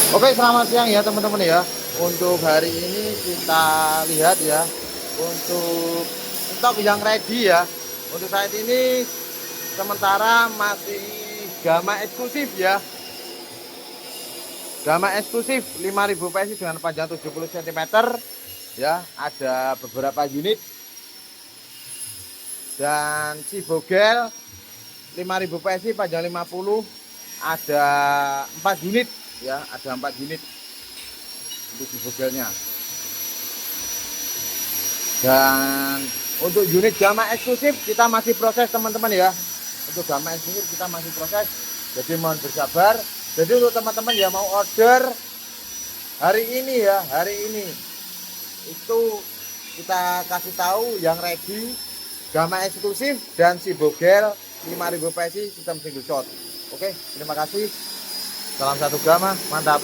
Oke, selamat siang ya teman-teman ya. Untuk hari ini kita lihat ya, untuk stok yang ready ya. Untuk saat ini sementara masih Gamma eksklusif ya. Gamma eksklusif 5000 PSI dengan panjang 70 cm ya. Ada beberapa unit dan si Bogel 5000 PSI panjang 50, ada 4 unit ya, ada 4 unit untuk si Bogelnya. Dan untuk unit Gamma eksklusif kita masih proses teman-teman ya. Untuk Gamma eksklusif kita masih proses, jadi mohon bersabar. Jadi untuk teman-teman yang mau order hari ini ya, hari ini itu kita kasih tahu yang ready Gamma eksklusif dan si Bogel 5000 PSI sistem single shot. Oke, terima kasih. Salam satu Gamma, mantap.